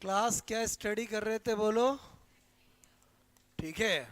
Class क्या study कर रहे थे बोलो? ठीक है।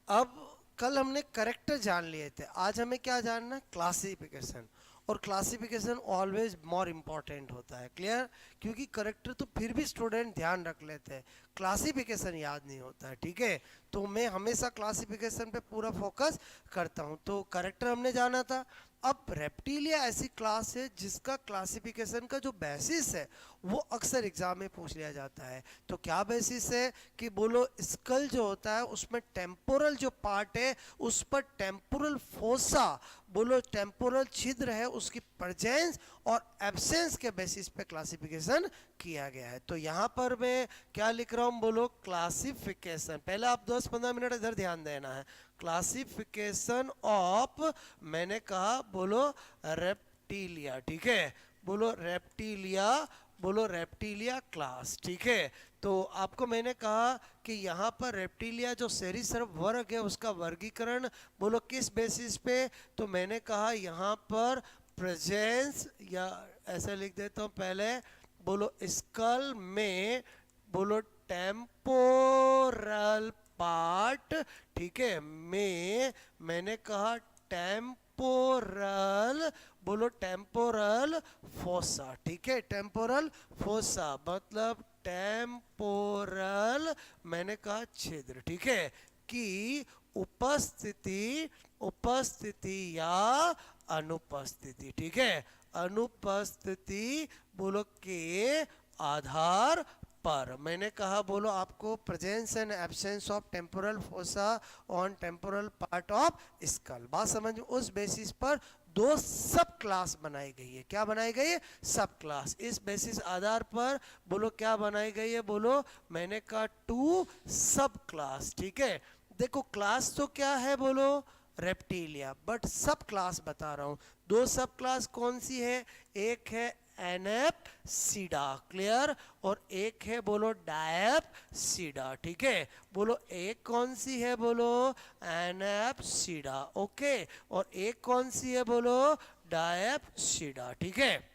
अब कल हमने करेक्टर जान लिए थे, आज हमें क्या जानना है? क्लासिफिकेशन। और क्लासिफिकेशन ऑलवेज मोर इम्पॉर्टेंट होता है, क्लियर? क्योंकि करेक्टर तो फिर भी स्टूडेंट ध्यान रख लेते हैं, क्लासिफिकेशन याद नहीं होता है, ठीक है? तो मैं हमेशा क्लासिफिकेशन पे पूरा फोकस करता हूँ। तो करेक्टर हमने जाना था। अब रेप्टिलिया ऐसी क्लास है जिसका क्लासिफिकेशन का जो बेसिस है वो अक्सर एग्जाम में पूछ लिया जाता है। तो क्या बेसिस है कि बोलो, स्कल जो होता है उसमें टेम्पोरल जो पार्ट है उस पर टेम्पोरल फोसा, बोलो टेम्पोरल छिद्र है, उसकी प्रेजेंस और एब्सेंस के बेसिस पे क्लासिफिकेशन किया गया है। तो यहाँ पर मैं क्या लिख रहा हूँ बोलो? क्लासिफिकेशन। पहले आप 10-15 मिनट इधर ध्यान देना है। क्लासिफिकेशन ऑफ, मैंने कहा बोलो रेप्टिलिया, ठीक है? बोलो रेप्टिलिया, बोलो रेप्टिलिया क्लास, ठीक है? तो आपको मैंने कहा कि यहाँ पर रेप्टिलिया जो सेरिसर्प वर्ग है उसका वर्गीकरण बोलो किस बेसिस पे? तो मैंने कहा यहाँ पर प्रेजेंस, या ऐसा लिख देता हूँ पहले, बोलो स्कल में बोलो टेम्पोरल पार्ट, ठीक है, में मैंने कहा टेम्पोरल, बोलो टेम्पोरल फोसा, ठीक है? टेम्पोरल फोसा मतलब टेम्पोरल, मैंने कहा छिद्र, ठीक है? की उपस्थिति, उपस्थिति या अनुपस्थिति, ठीक है? अनुपस्थिति बोलो के आधार पर मैंने कहा बोलो आपको presence and absence of temporal fossa on temporal part of skull. बात समझ में? उस बेसिस पर दो सब क्लास बनाई गई है। क्या बनाई गई है? सब क्लास। इस बेसिस आधार पर बोलो क्या बनाई गई है? बोलो मैंने कहा टू सब क्लास, ठीक है? देखो क्लास तो क्या है बोलो? रेप्टिलिया, बट सब क्लास बता रहा हूं। दो सब क्लास कौन सी है? एक है एनेप्सिडा, क्लियर? और एक है बोलो डायप्सिडा, ठीक है? बोलो एक कौन सी है बोलो? एनेप्सिडा, ओके? और एक कौन सी है बोलो? डायप्सिडा, ठीक है?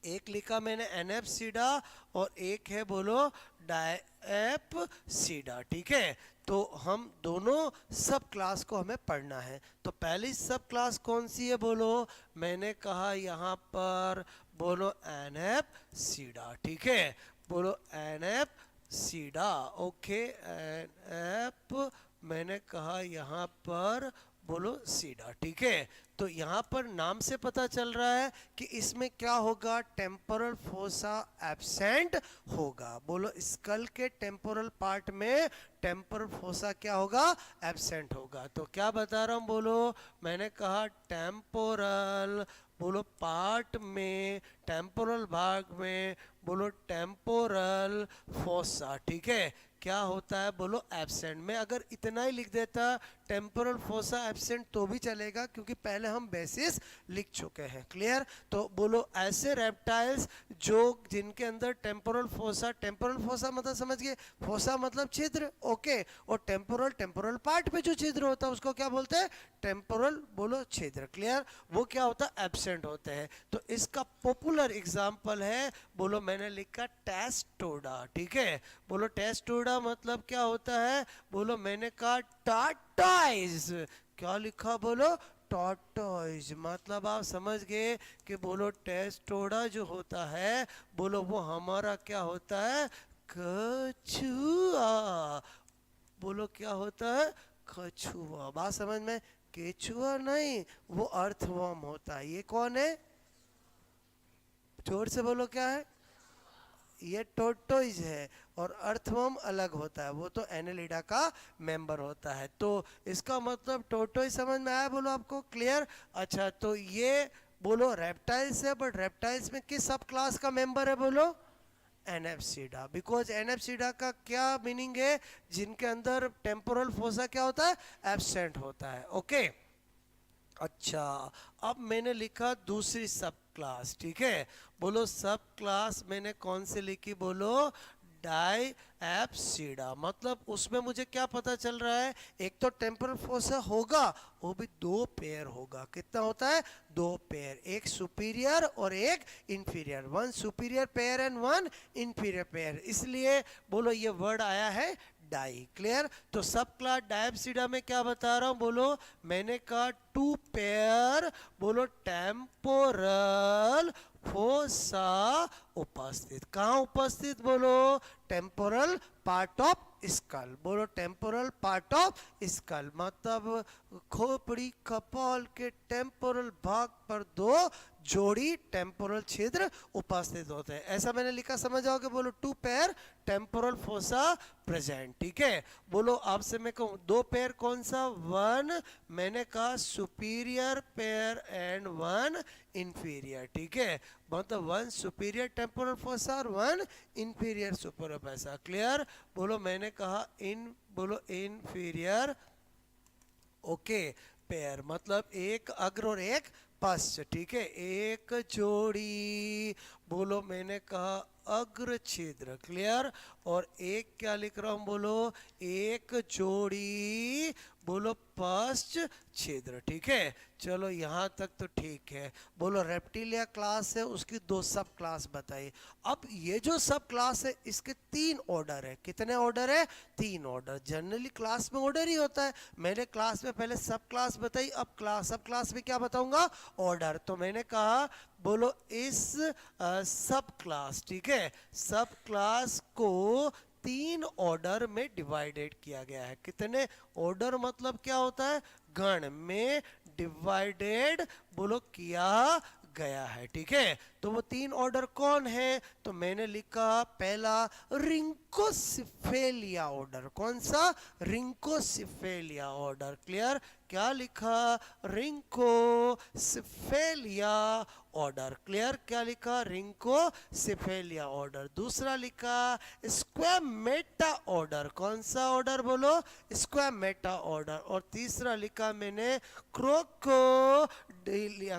एक लिखा मैंने एनेप्सिडा और एक है बोलो डायप्सिडा, ठीक है? तो हम दोनों सब क्लास को हमें पढ़ना है। तो पहली सब क्लास कौन सी है बोलो? मैंने कहा यहाँ पर बोलो एनेप्सिडा, ठीक है? बोलो एनेप्सिडा, ओके? एनेप, मैंने कहा यहाँ पर बोलो सीडा, ठीक है? तो यहाँ पर नाम से पता चल रहा है कि इसमें क्या होगा? टेम्पोरल फोसा एब्सेंट होगा। बोलो स्कल के टेम्पोरल पार्ट में टेम्पोरल फोसा क्या होगा? एब्सेंट होगा। तो क्या बता रहा हूँ बोलो? मैंने कहा टेम्पोरल, बोलो पार्ट में, टेम्पोरल भाग में बोलो टेम्पोरल फोसा, ठीक है? क्या होता है बोलो? एब्सेंट। में अगर इतना ही लिख देता टेम्पोरल फोसा एब्सेंट तो भी चलेगा, क्योंकि पहले हम बेसिस लिख चुके हैं, क्लियर? तो बोलो ऐसे रेप्टाइल्स जो जिनके अंदर टेम्पोरल फोसा, टेम्पोरल फोसा मतलब समझ गए? फोसा मतलब छिद्र, ओके? और टेम्पोरल, टेम्पोरल पार्ट पे जो छिद्र होता है उसको क्या बोलते हैं? टेम्पोरल बोलो छिद्र, क्लियर? वो क्या होता है? एब्सेंट होते हैं। तो इसका पॉपुलर एग्जाम्पल है बोलो, मैंने लिखा टेस्टोडा, ठीक है? बोलो टेस्टोडा मतलब क्या होता है? बोलो मैंने कहा टाटाइज। क्या लिखा बोलो? टॉर्टोइज। मतलब आप समझ गए कि बोलो टेस्टोडा जो होता है बोलो वो हमारा क्या होता है? कछुआ। बोलो क्या होता है? कछुआ। बात समझ में? केचुआ नहीं, वो अर्थवर्म होता है। ये कौन है? जोर से बोलो क्या है? ये टोटोइज है। और अर्थवर्म अलग होता है, वो तो एनेलिडा का मेंबर होता है। तो इसका मतलब टोटोइज समझ में आया बोलो आपको? क्लियर? अच्छा, तो ये बोलो रेप्टाइल्स है, बट रेप्टाइल्स में किस सब क्लास का मेंबर है बोलो? एनेप्सिडा। बिकॉज एनेप्सिडा का क्या मीनिंग है? जिनके अंदर टेम्पोरल फोसा क्या होता है? एब्सेंट होता है, ओके? अच्छा, अब मैंने लिखा दूसरी सब क्लास, ठीक है? बोलो सब क्लास मैंने कौन से लिखी बोलो? डायएप्सिडा। मतलब उसमें मुझे क्या पता चल रहा है, एक तो टेम्पोरल फोसा होगा, वो भी दो पेयर होगा। कितना होता है, दो पेयर, एक सुपीरियर और एक inferior, one superior pair and one inferior pair, इसलिए बोलो ये वर्ड आया है डाई। क्लियर। तो सब क्लास डायप्सिडा में क्या बता रहा हूं, बोलो मैंने कहा टू पेयर, बोलो टेम्पोरल फोसा उपस्थित। कहाँ उपस्थित, बोलो टेम्पोरल पार्ट ऑफ स्कल। बोलो टेम्पोरल पार्ट ऑफ स्कल, मतलब खोपड़ी कपाल के टेम्पोरल भाग पर दो जोड़ी टेम्पोरल छिद्र उपस्थित होते हैं। ऐसा मैंने लिखा, समझ आओगे। बोलो two pair temporal fossa present. ठीक है। बोलो आपसे मैं कहूँ दो पेयर कौन सा, वन मैंने कहा superior pair and one inferior. ठीक है, मतलब वन सुपीरियर टेम्पोरल फोसा और one inferior superior fossa. Clear. बोलो मैंने कहा बोलो इंफीरियर ओके पेयर, मतलब एक अग्र और एक पश्च। ठीक है, एक जोड़ी, बोलो मैंने कहा अग्र छिद्र। क्लियर। और एक क्या लिख रहा हूं, बोलो एक जोड़ी, बोलो पश्च छिद्र। ठीक है, चलो यहाँ तक तो ठीक है। बोलो रेप्टिलिया क्लास है, उसकी दो सब क्लास बताइए। अब ये जो सब क्लास है इसके तीन ऑर्डर है। कितने ऑर्डर है, तीन ऑर्डर। जनरली क्लास में ऑर्डर ही होता है। मैंने क्लास में पहले सब क्लास बताई, अब सब क्लास में क्या बताऊंगा, ऑर्डर। तो मैंने कहा बोलो इस सब क्लास, ठीक है, सब क्लास को तीन ऑर्डर में डिवाइडेड किया गया है। कितने ऑर्डर, मतलब क्या होता है, गण में डिवाइडेड बोलो किया गया है। ठीक है, तो वो तीन ऑर्डर कौन है, तो मैंने लिखा पहला रिंकोसिफेलिया ऑर्डर। कौन सा, रिंकोसिफेलिया ऑर्डर। क्लियर। क्या लिखा, रिंकोसिफेलिया ऑर्डर। क्लियर। क्या लिखा, रिंकोसिफेलिया ऑर्डर। दूसरा लिखा स्क्वामेटा ऑर्डर। कौन सा ऑर्डर, बोलो स्क्वामेटा ऑर्डर। और तीसरा लिखा मैंने क्रोकोडिलिया,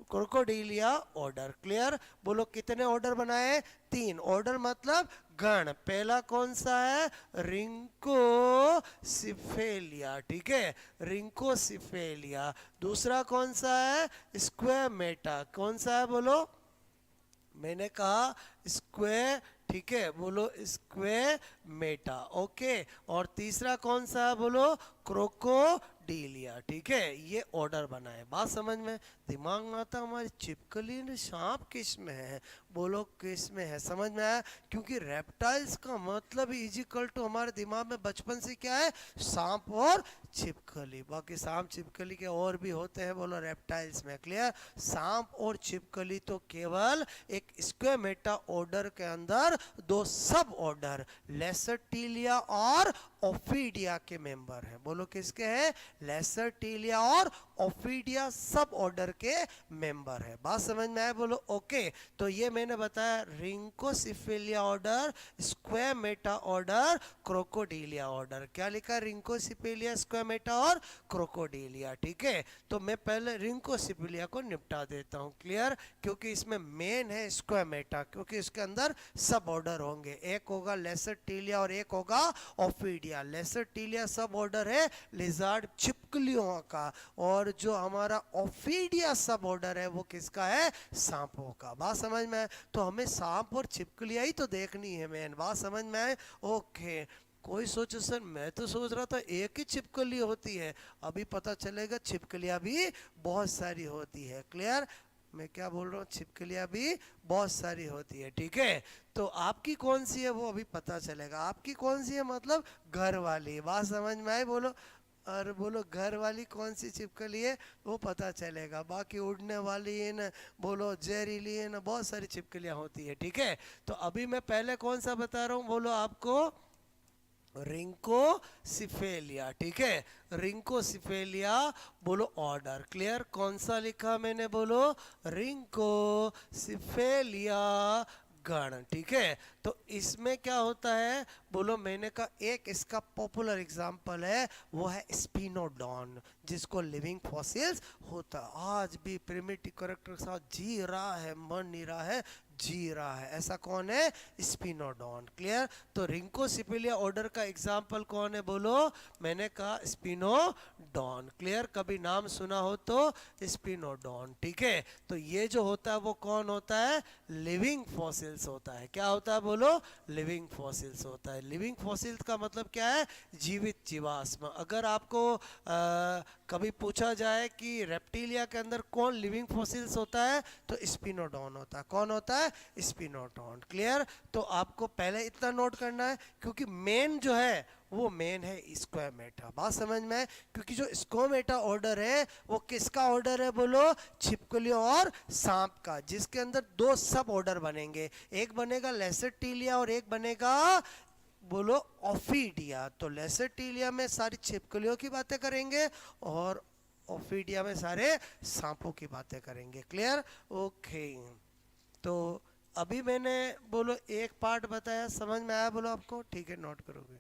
क्रोकोडिलिया ऑर्डर। क्लियर। बोलो कितने ऑर्डर बनाए, तीन ऑर्डर, मतलब गण। पहला कौन सा है, रिंकोसिफेलिया। ठीक है, रिंकोसिफेलिया। दूसरा कौन सा है, स्क्वामेटा। कौन सा है, बोलो मैंने कहा स्क्वायर। ठीक है, बोलो स्क्वामेटा। ओके। और तीसरा कौन सा है, बोलो क्रोकोडिलिया। ठीक है, ये ऑर्डर बना है। बात समझ में, दिमाग में आता हमारी छिपकली ने सांप किस में है, बोलो किस में है, समझ में आया। क्योंकि रेप्टाइल्स का मतलब इजिकल टू हमारे दिमाग में बचपन से क्या है, सांप और छिपकली। बाकी सांप छिपकली के और भी होते हैं, बोलो रेप्टाइल्स में। क्लियर। सांप और छिपकली तो केवल एक स्क्वामेटा ऑर्डर के अंदर दो सब ऑर्डर लेसरटीलिया और ओफिडिया के मेंबर हैं। बोलो किसके हैं, लेसरटीलिया और ओफिडिया सब ऑर्डर के मेंबर है। बात समझ में आया, बोलो ओके। तो ये मैंने बताया रिंकोसिफेलिया ऑर्डर, स्क्वामेटा ऑर्डर, क्रोकोडिलिया ऑर्डर। क्या लिखा, रिंकोसिफेलिया, स्क्वामेटा और क्रोकोडिलिया। ठीक है, तो मैं पहले रिंकोसिफेलिया को निपटा देता हूँ। क्लियर। क्योंकि इसमें मेन है स्क्वामेटा, क्योंकि इसके अंदर सब ऑर्डर होंगे, एक होगा लेसरटीलिया और एक होगा ओफिडिया। लेसरटीलिया सब ऑर्डर है लिजार्ड छिपकलियों का, और जो हमारा ओफिडिया सब ऑर्डर है वो किसका है, सांपों का। बात समझ में आए, तो हमें सांप और छिपकलियां ही तो देखनी है मेन। बात समझ में आए, ओके। कोई सोचे सर मैं तो सोच रहा था एक ही छिपकली होती है, अभी पता चलेगा छिपकलियां भी बहुत सारी होती है। क्लियर। मैं क्या बोल रहा हूँ, छिपकलियां भी बहुत सारी होती है। ठीक है, तो आपकी कौन सी है वो अभी पता चलेगा। आपकी कौन सी है, मतलब घर वाली। बात समझ में आए, बोलो। और बोलो घर वाली कौन सी छिपकली है वो पता चलेगा। बाकी उड़ने वाली है ना, बोलो जहरीली है ना, बहुत सारी छिपकलियां होती है। ठीक है, तो अभी मैं पहले कौन सा बता रहा हूँ, बोलो आपको रिंकोसिफेलिया। ठीक है, रिंकोसिफेलिया बोलो ऑर्डर। क्लियर। कौन सा लिखा मैंने, बोलो रिंकोसिफेलिया गण। ठीक है, तो इसमें क्या होता है, बोलो मैंने कहा एक इसका पॉपुलर एग्जांपल है, वो है स्पिनोडॉन, जिसको लिविंग फॉसिल्स होता है। आज भी प्रिमिटिव कैरेक्टर के साथ जी रहा है, मर नहीं रहा है, जी रहा है, ऐसा कौन है? स्पिनोडॉन। क्लियर? तो रिंकोसिपिलिया ऑर्डर का एग्जाम्पल कौन है बोलो? मैंने कहा स्पिनोडॉन। क्लियर? कभी नाम सुना हो तो स्पिनोडॉन। ठीक है, तो ये जो होता है वो कौन होता है? लिविंग फॉसिल्स होता है। क्या होता है बोलो? लिविंग फॉसिल्स होता है। लिविंग फॉसिल्स का मतलब क्या है? जीवित जीवाश्म। अगर आपको कभी पूछा जाए कि रेप्टिलिया के अंदर कौन लिविंग फॉसिल्स होता है, तो स्पिनोडॉन होता है। कौन होता है? स्पिनोडॉन। क्लियर? तो आपको पहले इतना नोट करना है, क्योंकि मेन जो है वो मेन है स्क्वामेटा। बात समझ में है? क्योंकि जो स्क्वामेटा ऑर्डर है वो किसका ऑर्डर है बोलो? छिपकलियों और सांप का, जिसके अंदर दो सब ऑर्डर बनेंगे। एक बनेगा लेसरटीलिया और एक बनेगा बोलो ऑफिडिया। तो लेसरटीलिया में सारी छिपकलियों की बातें करेंगे और ऑफिडिया में सारे सांपों की बातें करेंगे। क्लियर? ओके। तो अभी मैंने बोलो एक पार्ट बताया, समझ में आया बोलो आपको? ठीक है, नोट करोगे?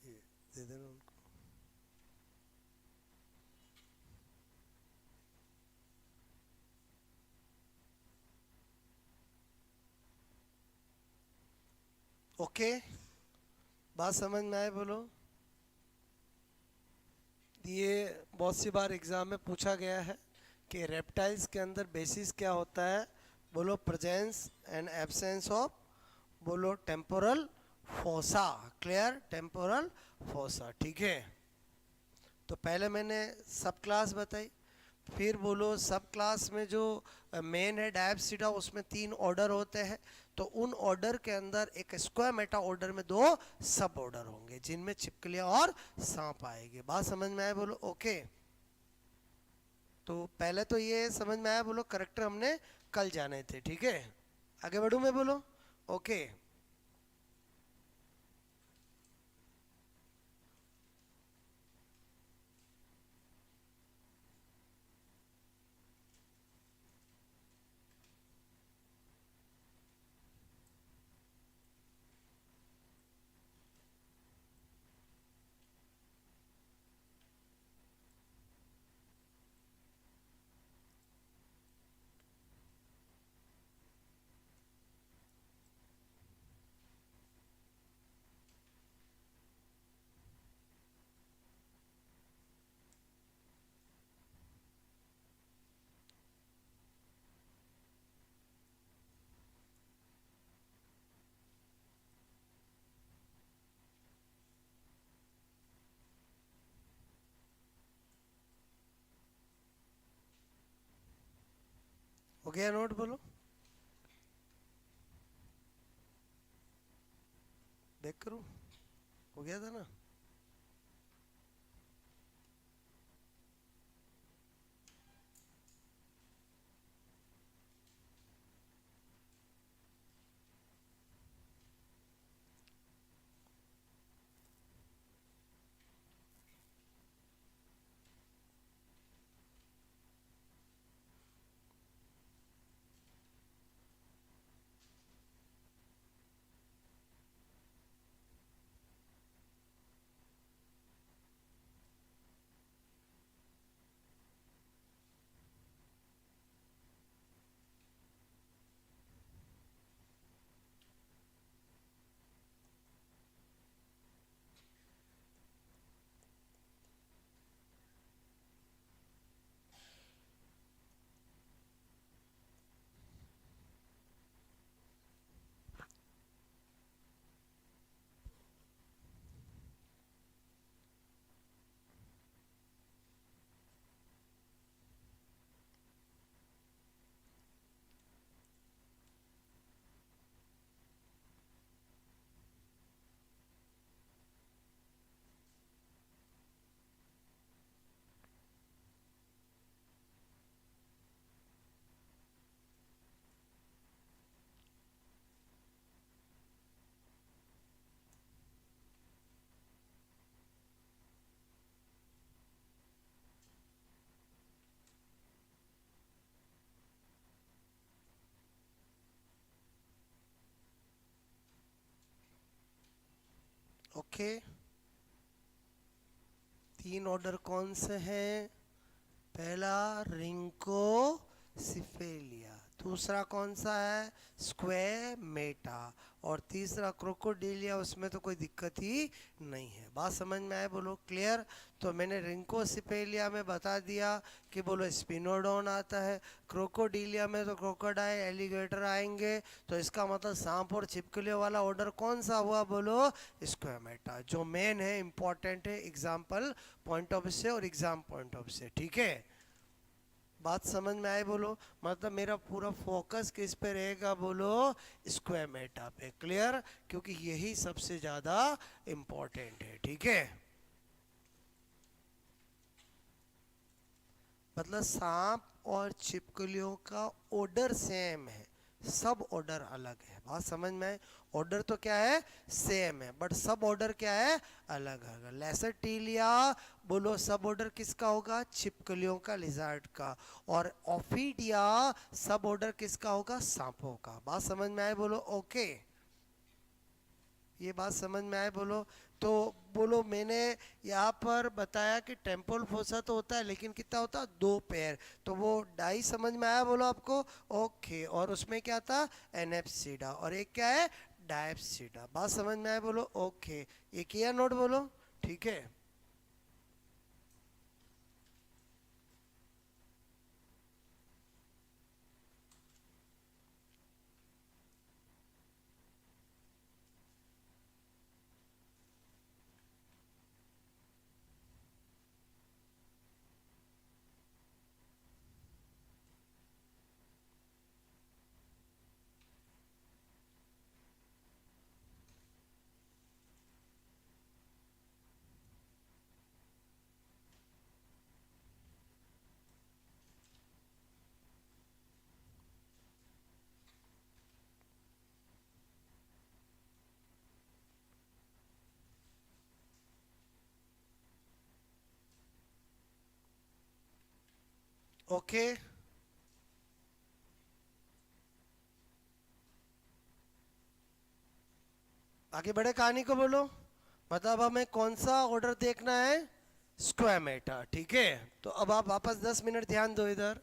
ये दे देना उनको। ओके, बात समझ में आए बोलो? ये बहुत सी बार एग्जाम में पूछा गया है कि रेप्टाइल्स के अंदर बेसिस क्या होता है? बोलो प्रेजेंस एंड एब्सेंस ऑफ बोलो temporal fossa. Clear? Temporal fossa. ठीक है, तो पहले मैंने सब क्लास बताई, फिर बोलो सब क्लास में जो मेन है डायप्सिडा, उसमें 3 ऑर्डर होते हैं। तो उन ऑर्डर के अंदर एक स्क्वामेटा ऑर्डर में 2 सब ऑर्डर होंगे, जिनमें छिपकलियां और सांप आएंगे। बात समझ में आए बोलो? ओके। तो पहले तो ये समझ में आया बोलो, करेक्टर हमने कल जाने थे। ठीक है, आगे बढ़ूं मैं बोलो? ओके। हो गया नोट बोलो? देख करूं? हो गया था ना? ओके, 3 ऑर्डर कौन से हैं? पहला रिंको सिफेलिया, दूसरा कौन सा है? स्क्वेमेटा, और तीसरा क्रोकोडिलिया। उसमें तो कोई दिक्कत ही नहीं है। बात समझ में आए बोलो? क्लियर? तो मैंने रिंको सिफेलिया में बता दिया कि बोलो स्पिनोडोन आता है, क्रोकोडिलिया में तो क्रोकोडाइल एलिगेटर आएंगे। तो इसका मतलब सांप और छिपकलियों वाला ऑर्डर कौन सा हुआ बोलो? स्क्वेमेटा, जो मेन है, इंपॉर्टेंट है एग्जाम्पल पॉइंट ऑफ से और एग्जाम पॉइंट ऑफ से। ठीक है, बात समझ में आए बोलो? मतलब मेरा पूरा फोकस किस पे रहेगा बोलो? स्क्वेमेटा पे। क्लियर? क्योंकि यही सबसे ज्यादा इंपॉर्टेंट है। ठीक है, मतलब सांप और छिपकलियों का ऑर्डर सेम है, सब ऑर्डर अलग है। बात समझ में आए? ऑर्डर तो क्या है? सेम है, बट सब ऑर्डर क्या है? अलग अलग। लेसरटीलिया बोलो सब ऑर्डर किसका होगा? छिपकलियों का, लिजार्ड का। और ऑफिडिया सब ऑर्डर किसका होगा? सांपों का। बात समझ में आए बोलो? ओके, ये बात समझ में आए बोलो? तो बोलो मैंने यहाँ पर बताया कि टेम्पल फोसा तो होता है, लेकिन कितना होता है? 2 पैर। तो वो डाई समझ में आया बोलो आपको? ओके, और उसमें क्या था? एनेप्सिडा, और एक क्या है? डायप्सिडा। बात समझ में आए बोलो? ओके, ये किया नोट बोलो? ठीक है, ओके, आगे बढ़े कहानी को बोलो। मतलब हमें कौन सा ऑर्डर देखना है? स्क्वामेटा। ठीक है, तो अब आप वापस 10 मिनट ध्यान दो इधर।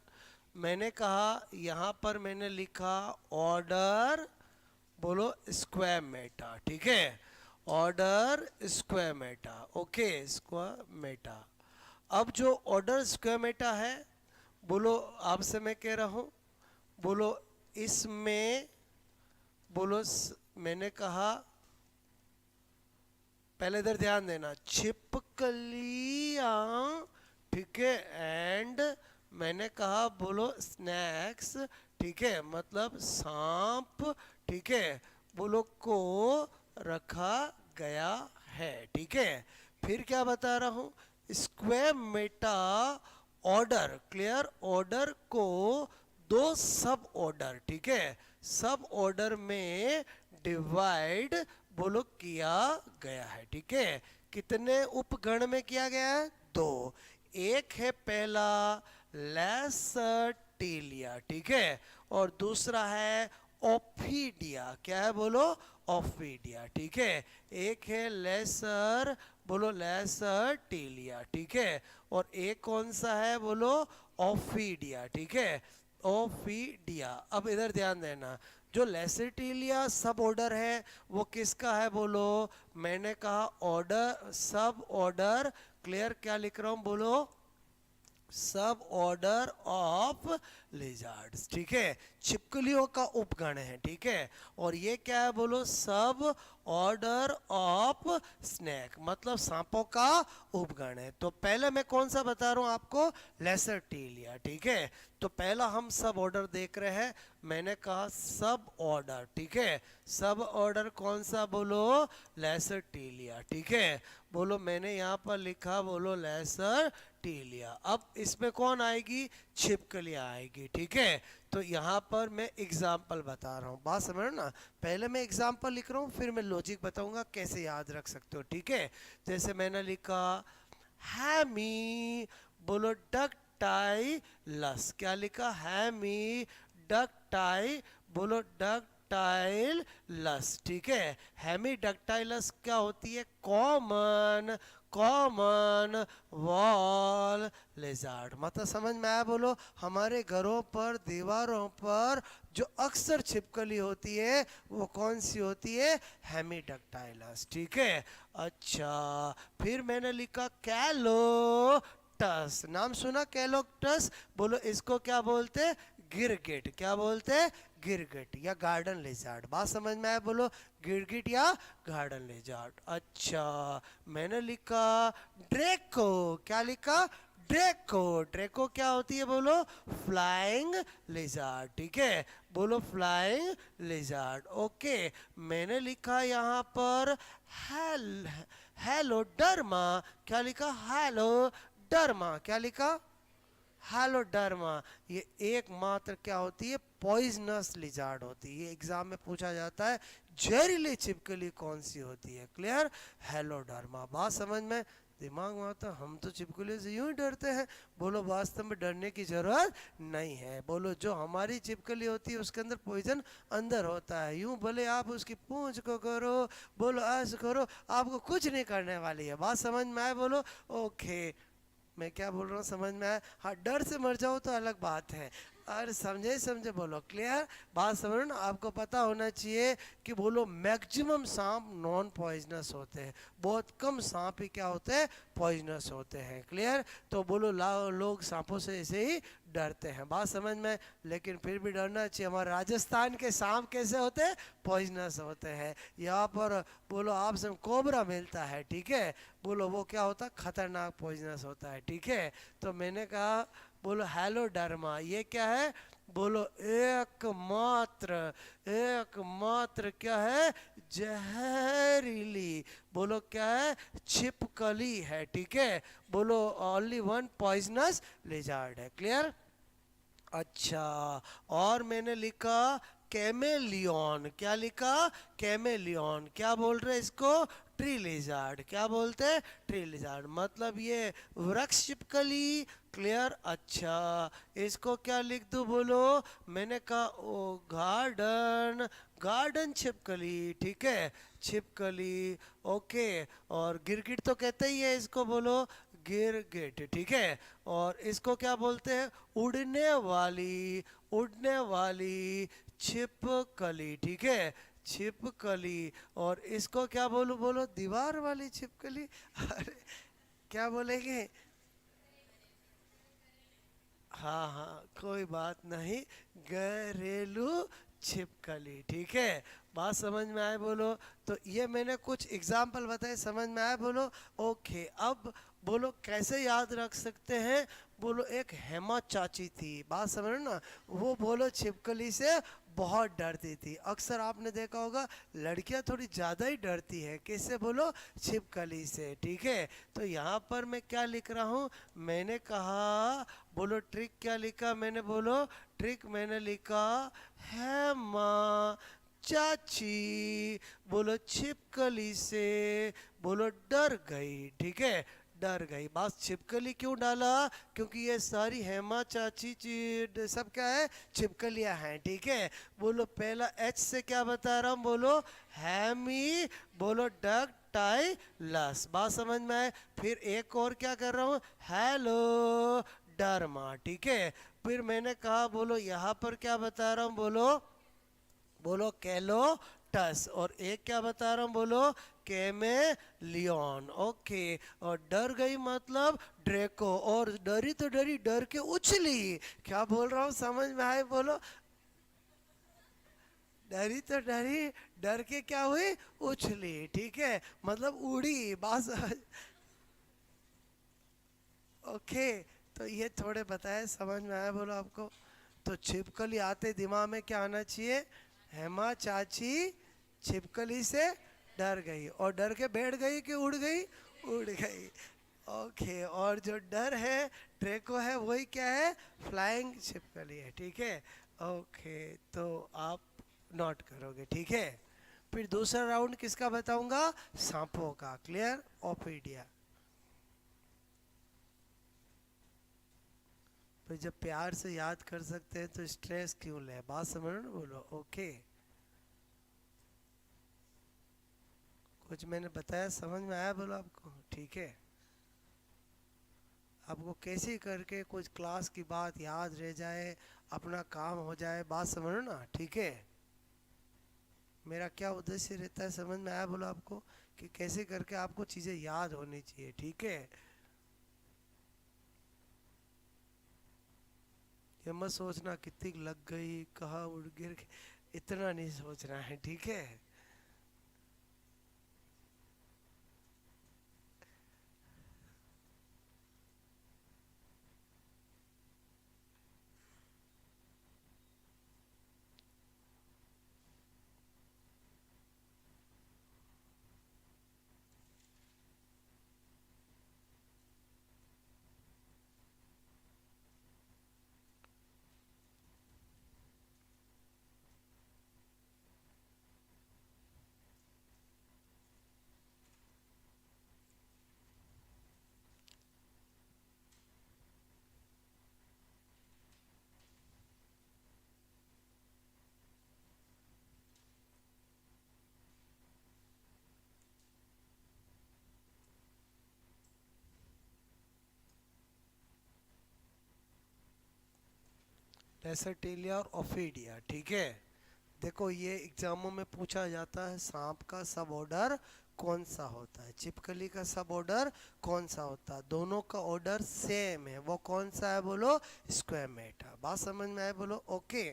मैंने कहा यहाँ पर मैंने लिखा ऑर्डर बोलो स्क्वामेटा। ठीक है, ऑर्डर स्क्वामेटा। ओके, स्क्वामेटा। अब जो ऑर्डर स्क्वामेटा है बोलो, आपसे मैं कह रहा हूँ बोलो, इसमें बोलो मैंने कहा, पहले इधर ध्यान देना, छिपकलियाँ। ठीक है, एंड मैंने कहा बोलो स्नैक्स। ठीक है, मतलब सांप। ठीक है, बोलो को रखा गया है। ठीक है, फिर क्या बता रहा हूँ? Squamata order, clear? ऑर्डर को 2 सब ऑर्डर, ठीक है, सब ऑर्डर में डिवाइड बोलो किया गया है। ठीक है, कितने उपगण में किया गया है? 2। एक है पहला लेसर्टिलिया, ठीक है, और दूसरा है ओफिडिया। क्या है बोलो? ओफिडिया। ठीक है, एक है लेसर बोलो लेसर्टिलिया। ठीक है, और एक कौन सा है बोलो? ओफिडिया। ठीक है, ओफिडिया। अब इधर ध्यान देना, जो लेसेटिलिया सब ऑर्डर है वो किसका है बोलो? मैंने कहा ऑर्डर, सब ऑर्डर। क्लियर? क्या लिख रहा हूं बोलो? सब ऑर्डर ऑफ लिजार्ड्स। ठीक है, छिपकलियों का उपगण है। ठीक है, और ये क्या है बोलो? सब ऑर्डर ऑफ स्नेक, मतलब सांपों का उपगण है। तो पहले मैं कौन सा बता रहा हूं आपको? लेसरटीलिया। ठीक है, तो पहला हम सब ऑर्डर देख रहे हैं। मैंने कहा सब ऑर्डर। ठीक है, सब ऑर्डर कौन सा बोलो? लेसरटीलिया। ठीक है, बोलो मैंने यहाँ पर लिखा बोलो लेसरटीलिया। अब इसमें कौन आएगी? छिपकलियाँ आएगी। ठीक है, तो यहाँ पर मैं एग्जाम्पल बता रहा हूँ। बात समझ रहे हो ना? पहले मैं एग्जाम्पल लिख रहा हूँ, फिर मैं लॉजिक बताऊंगा कैसे याद रख सकते हो। ठीक है, जैसे मैंने लिखा हैमी बोलो डक्टाइलस। क्या लिखा? हैमी डक्टाई बोलो डक्टाइलस। हेमीडक्टाइलस, ठीक है। हेमीडक्टाइलस क्या होती है? Common common wall lizard. मतलब समझ में आया? बोलो, हमारे घरों पर दीवारों पर जो अक्सर छिपकली होती है वो कौन सी होती है? हेमीडक्टाइलस, ठीक है। अच्छा, फिर मैंने लिखा कैलोटस। नाम सुना कैलोटस? बोलो इसको क्या बोलते? गिरगिट। क्या बोलते? गिरगिट या गार्डन लेजार्ड। बात समझ में आया? बोलो गिरगिट या गार्डन लेजार्ड। अच्छा, मैंने लिखा ड्रेको। क्या लिखा? ड्रेको। ड्रेको क्या होती है? बोलो फ्लाइंग लेजार्ड, ठीक है। बोलो फ्लाइंग लेजार्ड, ओके। मैंने लिखा यहाँ पर हेल हेलो डर्मा। क्या लिखा? Hello derma. क्या लिखा? हेलोडर्मा। ये एकमात्र क्या होती है? पॉइजनस लिजार्ड होती है। ये एग्जाम में पूछा जाता है, जहरीली छिपकली कौन सी होती है? क्लियर? हेलोडर्मा। बात समझ में? दिमाग में आता, हम तो छिपकलियों से यूं ही डरते हैं। बोलो वास्तव में डरने की जरूरत नहीं है। बोलो जो हमारी छिपकली होती है उसके अंदर पॉइजन अंदर होता है। यूं भले आप उसकी पूंछ को करो, बोलो ऐसे करो, आपको कुछ नहीं करने वाली है। बात समझ में आए? बोलो ओके। मैं क्या बोल रहा हूँ समझ में आया? हाँ, डर से मर जाओ तो अलग बात है। और समझे समझे बोलो। क्लियर? बात समझो ना? आपको पता होना चाहिए कि बोलो मैक्सिमम सांप नॉन पॉइजनस होते हैं, बहुत कम सांप ही क्या होते हैं? पॉइजनस होते हैं। क्लियर? तो बोलो लोग सांपों से ऐसे ही डरते हैं। बात समझ में? लेकिन फिर भी डरना चाहिए। हमारे राजस्थान के सांप कैसे होते हैं? पॉइजनस होते हैं। यहाँ पर बोलो आपसे कोबरा मिलता है, ठीक है। बोलो वो क्या होता है? खतरनाक पॉइजनस होता है, ठीक है। तो मैंने कहा बोलो हेलोडर्मा ये क्या है? बोलो एकमात्र क्या है? जहरीली। बोलो क्या है? छिपकली है, ठीक है। बोलो ओनली वन पॉइजनस लिजार्ड है। क्लियर? अच्छा, और मैंने लिखा कैमेलियन। क्या लिखा? कैमेलियन। क्या बोल रहे इसको? Tree lizard. क्या बोलते हैं? Tree lizard. मतलब ये वृक्ष छिपकली। क्लियर? अच्छा, इसको क्या लिख दूं? बोलो मैंने कहा ओ गार्डन गार्डन छिपकली, ठीक है। छिपकली, ओके। और गिरगिट तो कहते ही है इसको, बोलो गिरगिट, ठीक है। और इसको क्या बोलते हैं? उड़ने वाली छिपकली, ठीक है। छिपकली। और इसको क्या बोलो? बोलो दीवार वाली छिपकली। अरे क्या बोलेंगे? हाँ हाँ, कोई बात नहीं, घरेलू छिपकली, ठीक है। बात समझ में आए? बोलो। तो ये मैंने कुछ एग्जाम्पल बताए, समझ में आए? बोलो ओके। अब बोलो कैसे याद रख सकते हैं? बोलो एक हेमा चाची थी, बात समझ रहे हो ना? वो बोलो छिपकली से बहुत डरती थी। अक्सर आपने देखा होगा लड़कियां थोड़ी ज़्यादा ही डरती है, किससे? बोलो छिपकली से, ठीक है। तो यहाँ पर मैं क्या लिख रहा हूँ? मैंने कहा बोलो ट्रिक। क्या लिखा मैंने? बोलो ट्रिक मैंने लिखा है माँ चाची बोलो छिपकली से बोलो डर गई, ठीक है। डर गई। बस छिपकली क्यों डाला? क्योंकि ये सारी हेमा चाची सब क्या है? छिपकलियां हैं, ठीक है। बोलो पहला एच से क्या बता रहा हूँ? बोलो हैमी। बोलो डग टाई लस। बात समझ में आए? फिर एक और क्या कर रहा हूँ? हेलो डरमा, ठीक है। फिर मैंने कहा बोलो यहाँ पर क्या बता रहा हूँ? बोलो बोलो कैलो टस। और एक क्या बता रहा हूँ? बोलो केमे लियोन, ओके। और डर गई मतलब ड्रेको। और डरी तो डरी, डर के उछली। क्या बोल रहा हूँ समझ में आए? बोलो डरी तो डरी, डर के क्या हुई? उछली, ठीक है। मतलब उड़ी। बस ओके। तो ये थोड़े बताए, समझ में आया? बोलो आपको। तो छिपकली आते दिमाग में क्या आना चाहिए? हेमा चाची छिपकली से डर गई। और डर के बैठ गई कि उड़ गई? उड़ गई, ओके। और जो डर है ड्रेको है वही क्या है? फ्लाइंग छिपकली है, ठीक है। ओके, तो आप नोट करोगे, ठीक है। फिर दूसरा राउंड किसका बताऊंगा? सांपों का। क्लियर? ओपीडिया। फिर जब प्यार से याद कर सकते हैं तो स्ट्रेस क्यों ले? बात समझ रहे हो ना? बोलो ओके। कुछ मैंने बताया समझ में आया बोलो आपको? ठीक है, आपको कैसे करके कुछ क्लास की बात याद रह जाए, अपना काम हो जाए, बात समझो ना, ठीक है। मेरा क्या उद्देश्य रहता है समझ में आया बोलो आपको, कि कैसे करके आपको चीज़ें याद होनी चाहिए, ठीक है। ये मत सोचना कितनी लग गई, कहाँ उड़ गिर गई, इतना नहीं सोचना है, ठीक है। लेसरटेलिया और ओफिडिया, ठीक है। देखो ये एग्जामों में पूछा जाता है, सांप का सब ऑर्डर कौन सा होता है, छिपकली का सब ऑर्डर कौन सा होता है, दोनों का ऑर्डर सेम है, वो कौन सा है बोलो? स्क्वेमेटा। बात समझ में आए बोलो? ओके।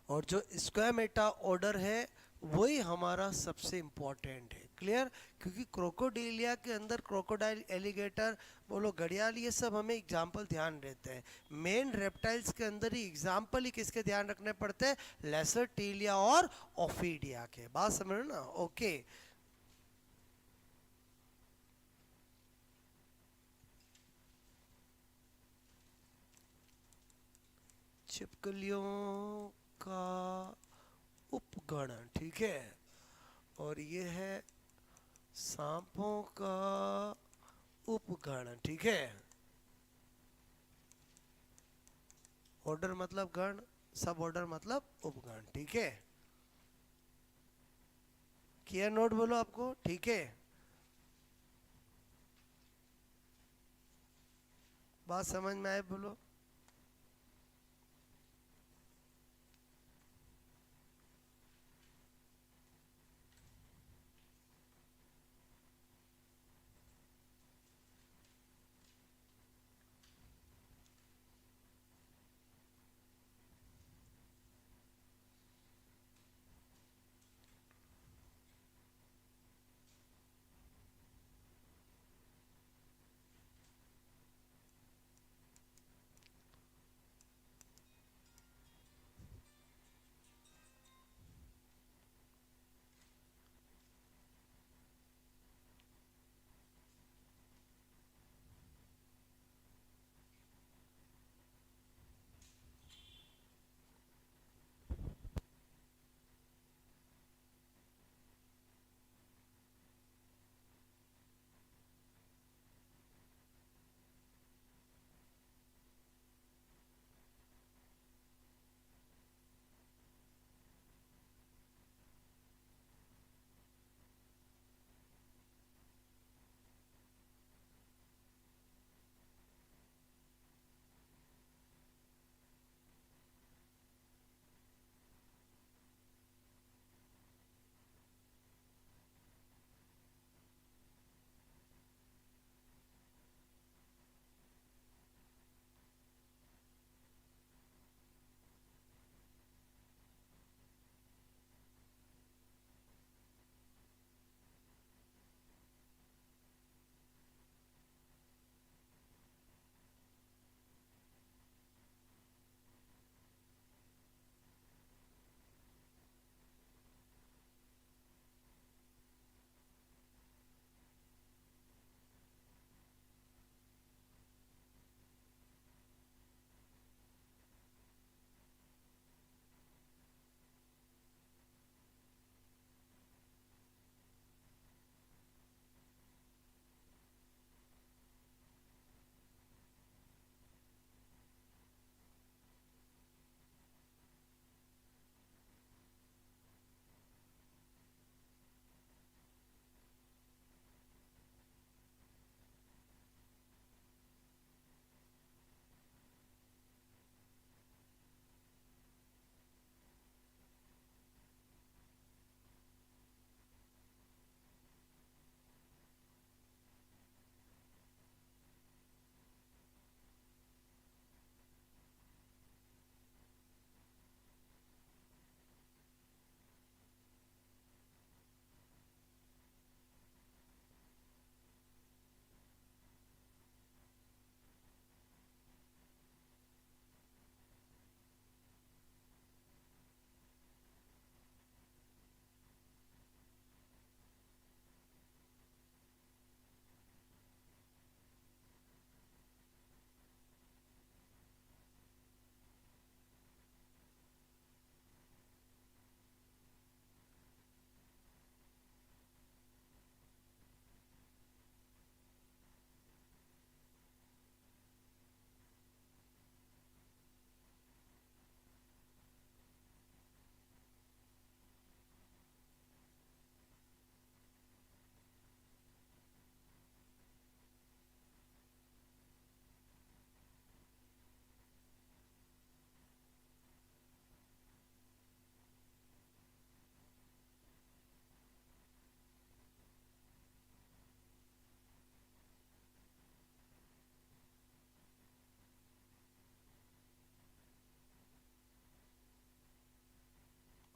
और जो स्क्वेमेटा ऑर्डर है वही हमारा सबसे इम्पोर्टेंट है, क्लियर। क्योंकि क्रोकोडिलिया के अंदर क्रोकोडाइल, एलिगेटर बोलो, घड़ियाल, ये सब हमें एग्जाम्पल ध्यान रहते हैं। मेन रेप्टाइल्स के अंदर ही एग्जाम्पल ही किसके ध्यान रखने पड़ते हैं? लेसर टीलिया और ओफिडिया के। बात समझ ना? ओके। छिपकलियों का उपगण, ठीक है। और ये है सांपों का उपगण, ठीक है। ऑर्डर मतलब गण, सब ऑर्डर मतलब उपगण, ठीक है। किया नोट बोलो आपको? ठीक है, बात समझ में आए बोलो?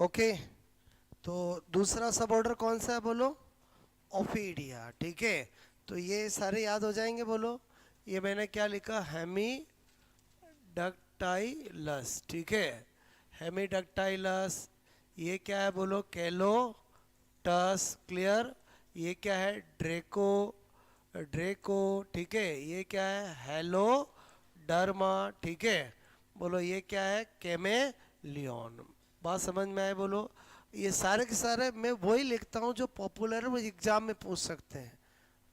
ओके, तो दूसरा सब ऑर्डर कौन सा है बोलो, ओफीडिया, ठीक है। तो ये सारे याद हो जाएंगे बोलो। ये मैंने क्या लिखा, हेमी डक्टाइलस, ठीक है, हेमी डक्टाइलस। ये क्या है बोलो, कैलो टस, क्लियर। ये क्या है, ड्रेको, ड्रेको, ठीक है। ये क्या है, हेलो डर्मा, ठीक है। बोलो ये क्या है, कैमेलियन। बात समझ में आए बोलो। ये सारे के सारे मैं वही लिखता हूँ जो पॉपुलर वो एग्जाम में पूछ सकते हैं।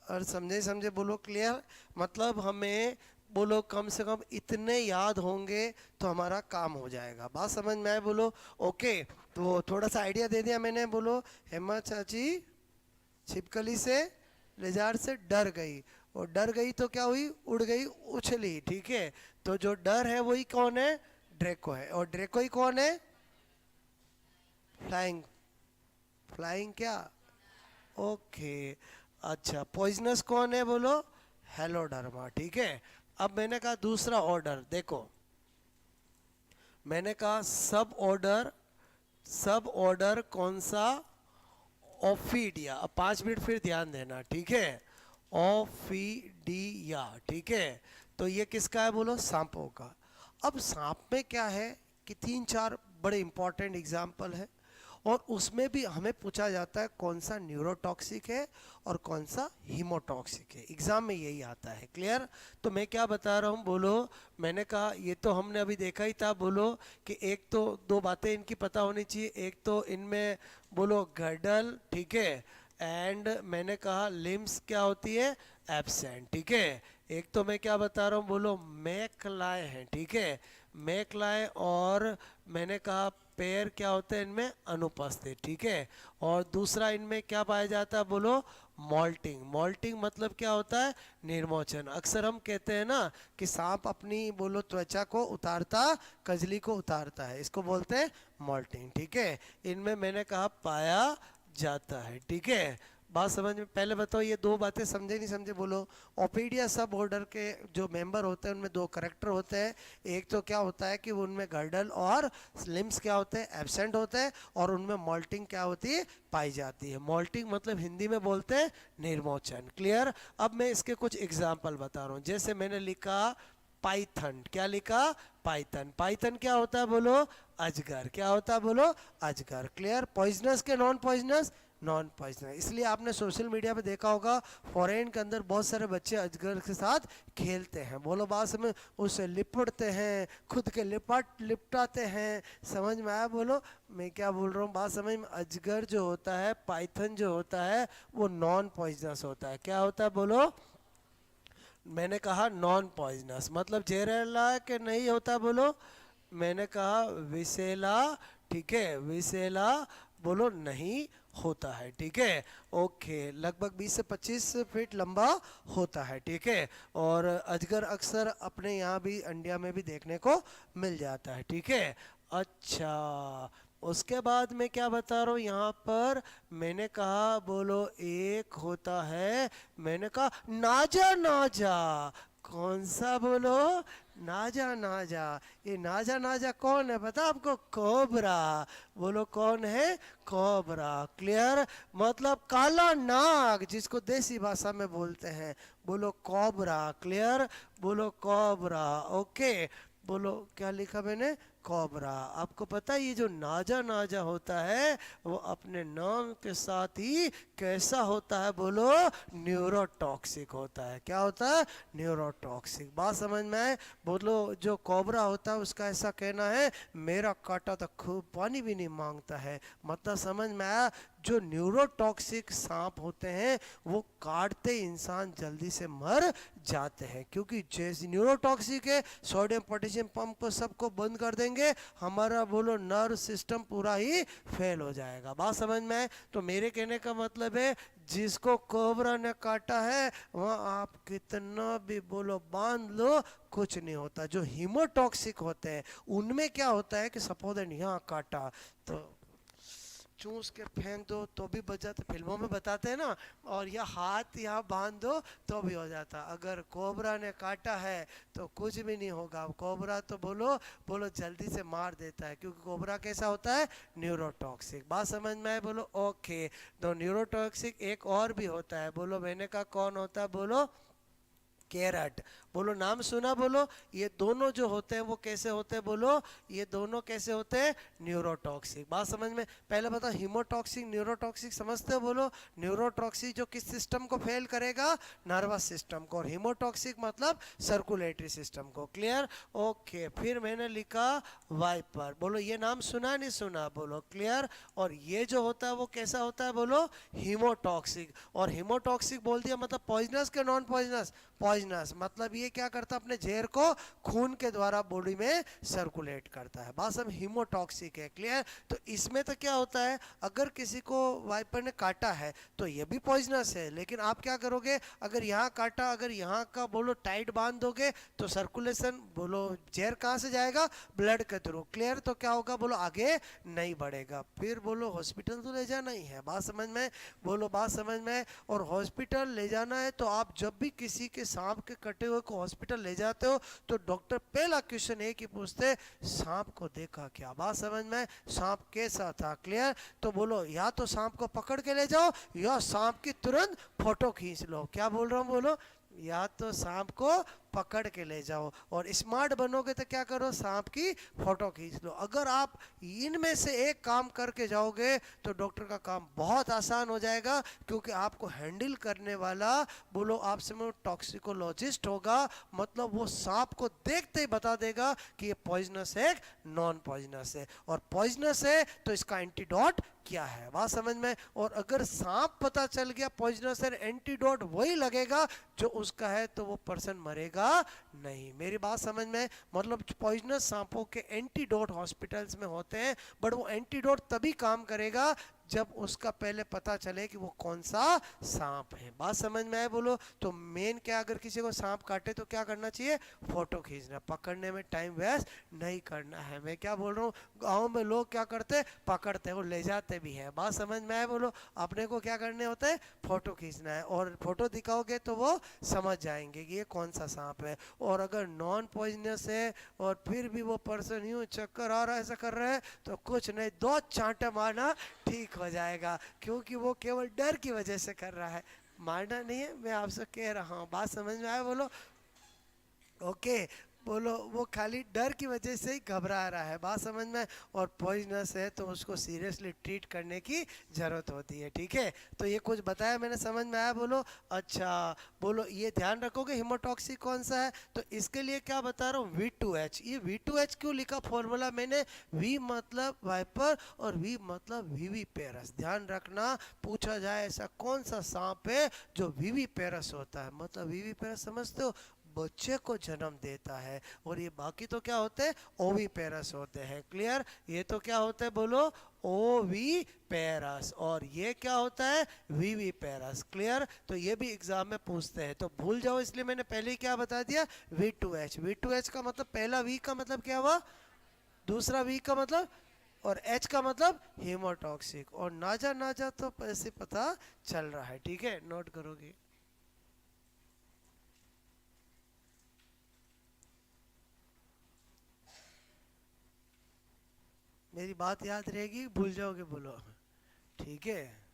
और समझे समझे बोलो, क्लियर। मतलब हमें बोलो कम से कम इतने याद होंगे तो हमारा काम हो जाएगा। बात समझ में आए बोलो। ओके, तो थोड़ा सा आइडिया दे दिया मैंने बोलो। हेमा चाची छिपकली से, लेजार से डर गई, और डर गई तो क्या हुई, उड़ गई, उछली, ठीक है। तो जो डर है वही कौन है, ड्रेको है। और ड्रेको ही कौन है, फ्लाइंग, फ्लाइंग क्या, ओके। अच्छा, पॉइजनस कौन है बोलो, हेलोडर्मा, ठीक है। अब मैंने कहा दूसरा ऑर्डर देखो, मैंने कहा सब ऑर्डर, सब ऑर्डर कौन सा, ओफीडिया। अब 5 मिनट फिर ध्यान देना, ठीक है। ओफीडिया, ठीक है। तो ये किसका है बोलो, सांपों का। अब सांप में क्या है कि 3-4 बड़े इंपॉर्टेंट एग्जाम्पल है, और उसमें भी हमें पूछा जाता है कौन सा न्यूरोटॉक्सिक है और कौन सा हीमोटॉक्सिक है। एग्जाम में यही आता है, क्लियर। तो मैं क्या बता रहा हूँ बोलो, मैंने कहा ये तो हमने अभी देखा ही था बोलो, कि एक तो 2 बातें इनकी पता होनी चाहिए। एक तो इनमें बोलो गर्डल, ठीक है, एंड मैंने कहा लिम्स क्या होती है, एब्सेंट, ठीक है। एक तो मैं क्या बता रहा हूँ बोलो, मैकलाए हैं, ठीक है, मैकलाए। और मैंने कहा पैर क्या होते हैं इनमें, अनुपस्थित, ठीक है। और दूसरा इनमें क्या पाया जाता है बोलो, मॉल्टिंग। मॉल्टिंग मतलब क्या होता है, निर्मोचन। अक्सर हम कहते हैं ना कि सांप अपनी बोलो त्वचा को उतारता, कजली को उतारता है, इसको बोलते हैं मॉल्टिंग, ठीक है। इनमें मैंने कहा पाया जाता है, ठीक है। बात समझ में, पहले बताओ ये 2 बातें समझे नहीं समझे बोलो। ओपीडिया सब ऑर्डर के जो मेंबर होते हैं उनमें 2 करेक्टर होते हैं। एक तो क्या होता है कि उनमें गर्डल और लिम्स क्या होते हैं, एब्सेंट होते हैं। और उनमें मॉल्टिंग क्या होती है, पाई जाती है। मॉल्टिंग मतलब हिंदी में बोलते हैं निर्मोचन, क्लियर। अब मैं इसके कुछ एग्जाम्पल बता रहा हूँ। जैसे मैंने लिखा पाइथन, क्या लिखा, पाइथन। पाइथन क्या होता है बोलो, अजगर। क्या होता है बोलो, अजगर, क्लियर। पॉइजनस के नॉन पॉइजनस, नॉन पॉइजनस। इसलिए आपने सोशल मीडिया पे देखा होगा फॉरेन के अंदर बहुत सारे बच्चे अजगर के साथ खेलते हैं, बोलो बात समझ, उससे लिपटते हैं, खुद के लिपटाते हैं। समझ में आया बोलो मैं क्या बोल रहा हूँ, बात समझ में। अजगर जो होता है, पाइथन जो होता है, वो नॉन पॉइजनस होता है। क्या होता है बोलो, मैंने कहा नॉन पॉइजनस, मतलब जहरीला के नहीं होता बोलो। मैंने कहा विषैला, ठीक है, विषैला बोलो नहीं होता है, ठीक है। ओके, लगभग 20 से 25 फीट लंबा होता है, ठीक है। और अजगर अक्सर अपने यहाँ भी इंडिया में भी देखने को मिल जाता है, ठीक है। अच्छा, उसके बाद मैं क्या बता रहा हूँ यहाँ पर, मैंने कहा बोलो एक होता है, मैंने कहा नाजा नाजा। कौन सा बोलो, नाजा नाजा। ये नाजा नाजा कौन है पता आपको, कोबरा। बोलो कौन है, कोबरा, क्लियर। मतलब काला नाग, जिसको देसी भाषा में बोलते हैं, बोलो कोबरा, क्लियर। बोलो कोबरा, ओके। बोलो क्या लिखा मैंने, कोबरा। आपको पता है ये जो नाजा नाजा होता है वो अपने नाम के साथ ही कैसा होता है बोलो, न्यूरोटॉक्सिक होता है। क्या होता है, न्यूरोटॉक्सिक। बात समझ में आए बोलो। जो कोबरा होता है उसका ऐसा कहना है, मेरा काटा तो खूब पानी भी नहीं मांगता है। मतलब समझ में आया, जो न्यूरोटॉक्सिक सांप होते हैं वो काटते इंसान जल्दी से मर जाते हैं, क्योंकि जैसे न्यूरोटॉक्सिक है, सोडियम पोटेशियम पंप को सबको बंद कर देंगे, हमारा बोलो नर्व सिस्टम पूरा ही फेल हो जाएगा। बात समझ में आए। तो मेरे कहने का मतलब है, जिसको कोबरा ने काटा है वहाँ आप कितना भी बोलो बांध लो, कुछ नहीं होता। जो हीमोटॉक्सिक होते हैं उनमें क्या होता है कि सपोज यहाँ काटा तो चूस के फेंक दो तो भी बच जाता, फिल्मों में बताते हैं ना, और या हाथ यहाँ बांध दो तो भी हो जाता। अगर कोबरा ने काटा है तो कुछ भी नहीं होगा। कोबरा तो बोलो बोलो जल्दी से मार देता है, क्योंकि कोबरा कैसा होता है, न्यूरोटॉक्सिक। बात समझ में आए बोलो? ओके। तो न्यूरोटॉक्सिक एक और भी होता है, बोलो मैंने कहा कौन होता है, बोलो कैरेट। बोलो नाम सुना, बोलो ये दोनों जो होते हैं वो कैसे होते हैं, बोलो ये दोनों कैसे होते हैं, न्यूरोटॉक्सिक। बात समझ में? पहले बताओ हीमोटॉक्सिक न्यूरोटॉक्सिक समझते हो? बोलो न्यूरोटॉक्सिक जो किस सिस्टम को फेल करेगा, नर्वस सिस्टम को, और हीमोटॉक्सिक मतलब सर्कुलेटरी सिस्टम को। क्लियर? ओके। फिर मैंने लिखा वाइपर। बोलो ये नाम सुना नहीं सुना, बोलो क्लियर। और ये जो होता है वो कैसा होता है, बोलो हीमोटॉक्सिक। और हीमोटॉक्सिक बोल दिया मतलब पॉइजनस के नॉन पॉइजनस, पॉइजनस मतलब ये क्या करता है, अपने जहर को खून के द्वारा बॉडी में सर्कुलेट करता है। बात सब हीमोटॉक्सिक है। क्लियर? तो इसमें तो क्या होता है, अगर किसी को वाइपर ने काटा है तो ये भी पॉइजनस है, लेकिन आप क्या करोगे, अगर यहाँ काटा, अगर यहाँ का बोलो टाइट बांध दोगे तो सर्कुलेशन, बोलो जहर कहाँ से जाएगा, ब्लड के थ्रू। क्लियर? तो क्या होगा, बोलो आगे नहीं बढ़ेगा। फिर बोलो हॉस्पिटल तो ले जाना ही है। बात समझ में? बोलो बात समझ में? और हॉस्पिटल ले जाना है तो आप जब भी किसी के सांप के कटे हुए को हॉस्पिटल ले जाते हो तो डॉक्टर पहला क्वेश्चन एक ही पूछते, सांप को देखा क्या? बात समझ में? सांप कैसा था? क्लियर? तो बोलो या तो सांप को पकड़ के ले जाओ या सांप की तुरंत फोटो खींच लो। क्या बोल रहा हूँ, बोलो या तो सांप को पकड़ के ले जाओ, और स्मार्ट बनोगे तो क्या करो, सांप की फोटो खींच लो। अगर आप इनमें से एक काम करके जाओगे तो डॉक्टर का काम बहुत आसान हो जाएगा, क्योंकि आपको हैंडल करने वाला, बोलो आपसे में टॉक्सिकोलॉजिस्ट होगा। मतलब वो सांप को देखते ही बता देगा कि ये पॉइजनस है नॉन पॉइजनस है, और पॉइजनस है तो इसका एंटीडोट क्या है। बात समझ में? और अगर सांप पता चल गया पॉइजनस है, एंटीडोट वही लगेगा जो उसका है, तो वो पर्सन मरेगा नहीं। मेरी बात समझ में? मतलब पॉइजनस सांपों के एंटीडोट हॉस्पिटल्स में होते हैं, बट वो एंटीडोट तभी काम करेगा जब उसका पहले पता चले कि वो कौन सा सांप है। बात समझ में आए? बोलो तो मेन क्या, अगर किसी को सांप काटे तो क्या करना चाहिए, फोटो खींचना, पकड़ने में टाइम वेस्ट नहीं करना है। मैं क्या बोल रहा हूँ, गाँव में लोग क्या करते हैं, पकड़ते हैं और ले जाते भी हैं। बात समझ में आए? बोलो अपने को क्या करने होता है, फोटो खींचना है, और फोटो दिखाओगे तो वो समझ जाएंगे कि ये कौन सा सांप है। और अगर नॉन पॉइजनस है और फिर भी वो पर्सन यूं चक्कर आ रहा है, ऐसा कर रहा है, तो कुछ नहीं, दो चांटे मारना ठीक हो जाएगा, क्योंकि वो केवल डर की वजह से कर रहा है, मारना नहीं है। मैं आपसे कह रहा हूँ, बात समझ में आया? बोलो ओके। बोलो वो खाली डर की वजह से ही घबरा रहा है। बात समझ में? और पॉइजनस है तो उसको सीरियसली ट्रीट करने की ज़रूरत होती है। ठीक है? तो ये कुछ बताया मैंने, समझ में आया? बोलो अच्छा। बोलो ये ध्यान रखोगे हीमोटॉक्सिक कौन सा है, तो इसके लिए क्या बता रहा हूँ, V2H। ये V2H क्यों लिखा फॉर्मूला मैंने, V मतलब वाइपर और V मतलब विविपेरस। ध्यान रखना, पूछा जाए ऐसा कौन सा सांप है जो विविपेरस होता है, मतलब विविपेरस समझते हो, बच्चे को जन्म देता है। और ये बाकी तो क्या होते हैं, ओवीपेरस होते हैं। क्लियर? ये तो क्या होता है, बोलो ओवीपेरस, और ये क्या होता है, विविपेरस। क्लियर? तो ये भी एग्जाम में पूछते हैं, तो भूल जाओ, इसलिए मैंने पहले ही क्या बता दिया, V2H। V2H का मतलब पहला V का मतलब क्या हुआ, दूसरा V का मतलब, और H का मतलब हीमोटॉक्सिक, और नाजा नाजा तो ऐसे पता चल रहा है। ठीक है, नोट करोगे? मेरी बात याद रहेगी, भूल जाओगे, बोलो ठीक है?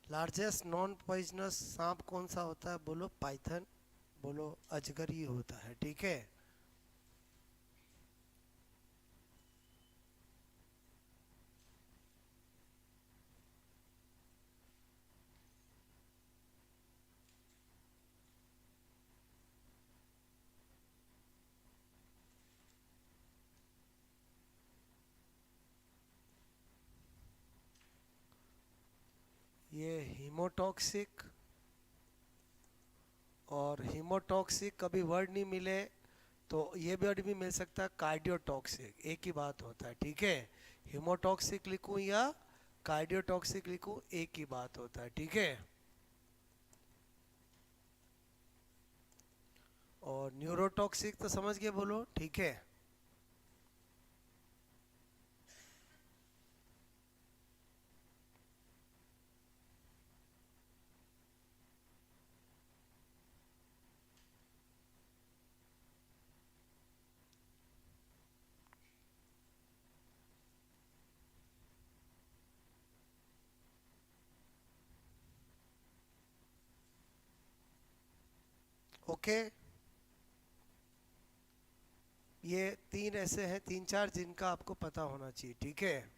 लार्जेस्ट नॉन पॉइजनस सांप कौन सा होता है, बोलो पाइथन, बोलो अजगर ही होता है। ठीक है? हीमोटॉक्सिक, और हीमोटॉक्सिक कभी वर्ड नहीं मिले तो ये वर्ड भी मिल सकता है कार्डियोटॉक्सिक, एक ही बात होता है, ठीक है। हीमोटॉक्सिक लिखूं या कार्डियोटॉक्सिक लिखूं, एक ही बात होता है, ठीक है। और न्यूरोटॉक्सिक तो समझ के बोलो, ठीक है। ओके, ये तीन ऐसे हैं, तीन चार जिनका आपको पता होना चाहिए, ठीक है।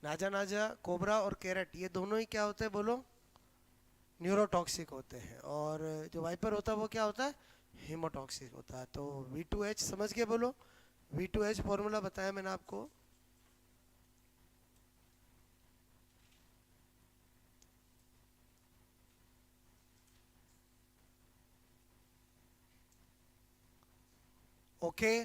नाजा नाजा, कोबरा और कैरेट, ये दोनों ही क्या होते हैं बोलो, न्यूरोटॉक्सिक होते हैं। और जो वाइपर होता है वो क्या होता है, हीमोटॉक्सिक होता है। तो V2H समझ के बोलो, V2H फॉर्मूला बताया मैंने आपको। ओके,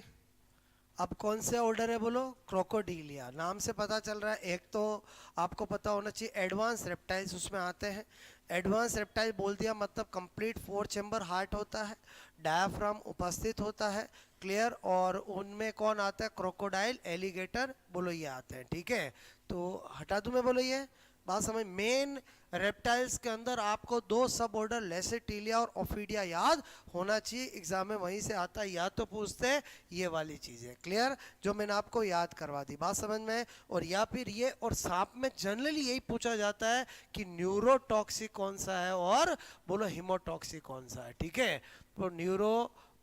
अब कौन से ऑर्डर है बोलो, क्रोकोडीलिया। नाम से पता चल रहा है, एक तो आपको पता होना चाहिए एडवांस रेप्टाइल्स उसमें आते हैं। एडवांस रेप्टाइल बोल दिया मतलब कंप्लीट 4 चैम्बर हार्ट होता है, डायाफ्राम उपस्थित होता है, क्लियर। और उनमें कौन आता है, क्रोकोडाइल, एलिगेटर, बोलो ये आते हैं, ठीक है। तो हटा दूं मैं बोलो ये बात समझ। मेन रेप्टाइल्स के अंदर आपको दो सब ऑर्डर लेसेटिलिया और ओफिडिया याद होना चाहिए, एग्जाम में वहीं से आता है, या तो पूछते हैं ये वाली चीज़ें, क्लियर, जो मैंने आपको याद करवा दी, बात समझ में। और या फिर ये, और सांप में जनरली यही पूछा जाता है कि न्यूरोटॉक्सिक कौन सा है और बोलो हीमोटॉक्सिक कौन सा है, ठीक है। तो न्यूरो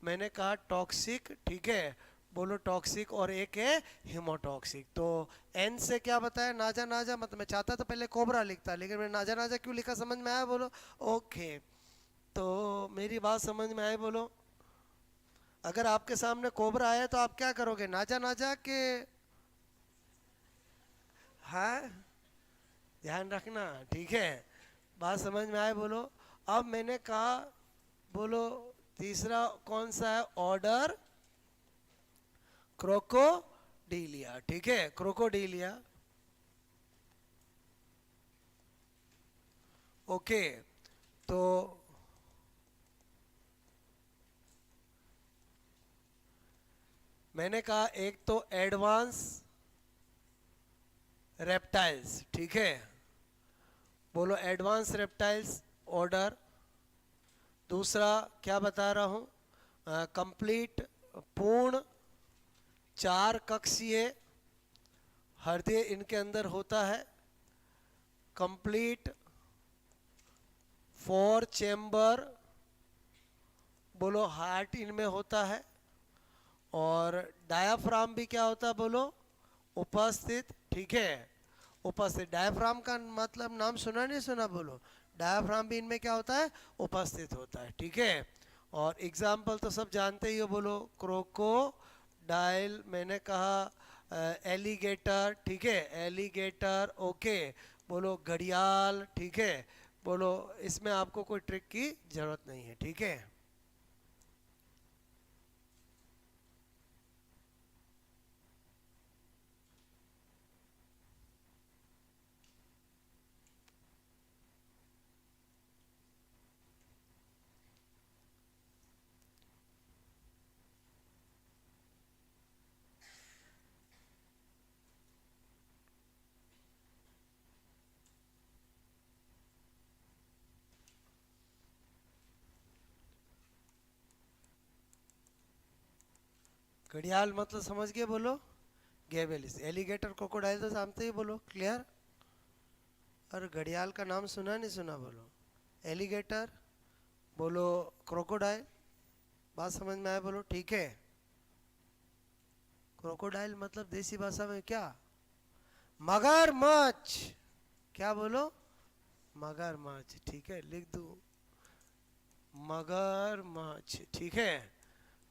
मैंने कहा टॉक्सिक, ठीक है, बोलो टॉक्सिक, और एक है हीमोटॉक्सिक। तो एन से क्या बताया, नाजा नाजा, मतलब मैं चाहता तो पहले कोबरा लिखता, लेकिन मैंने नाजा नाजा क्यों लिखा, समझ में आया बोलो। ओके, तो मेरी बात समझ में आए बोलो। अगर आपके सामने कोबरा आया तो आप क्या करोगे, नाजा नाजा के, हाँ, ध्यान रखना, ठीक है। बात समझ में आए बोलो। अब मैंने कहा बोलो तीसरा कौन सा है, ऑर्डर क्रोकोडीलिया, ठीक है, क्रोकोडीलिया। ओके, तो मैंने कहा एक तो एडवांस रेप्टाइल्स, ठीक है, बोलो एडवांस रेप्टाइल्स ऑर्डर। दूसरा क्या बता रहा हूँ, कंप्लीट, पूर्ण, चार कक्षीय हृदय इनके अंदर होता है, कंप्लीट 4 चैम्बर, बोलो हार्ट इनमें होता है, और डायाफ्राम भी क्या होता है बोलो, उपस्थित, ठीक है, उपस्थित। डायाफ्राम का मतलब नाम सुना नहीं सुना बोलो, डायाफ्राम भी इनमें क्या होता है, उपस्थित होता है, ठीक है। और एग्जाम्पल तो सब जानते ही हो, बोलो क्रोको डायल, मैंने कहा एलिगेटर, ठीक है, एलिगेटर, ओके, बोलो घड़ियाल, ठीक है, बोलो इसमें आपको कोई ट्रिक की जरूरत नहीं है, ठीक है। घड़ियाल मतलब समझ गए बोलो, गैबेलिस। एलिगेटर क्रोकोडाइल तो जानते ही, बोलो क्लियर। और घड़ियाल का नाम सुना नहीं सुना बोलो, एलिगेटर, बोलो क्रोकोडाइल, बात समझ में आया बोलो, ठीक है। क्रोकोडाइल मतलब देसी भाषा में क्या, मगरमच्छ, क्या बोलो, मगरमच्छ, ठीक है, लिख दूं मगरमच्छ, ठीक है,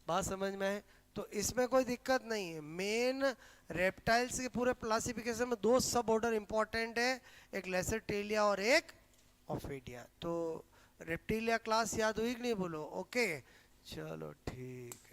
बात समझ में है। तो इसमें कोई दिक्कत नहीं है। मेन रेप्टाइल्स के पूरे क्लासिफिकेशन में दो सब ऑर्डर इंपॉर्टेंट है, एक लेसरटेलिया और एक ऑफिडिया। तो रेप्टिलिया क्लास याद हुई कि नहीं बोलो? ओके चलो ठीक।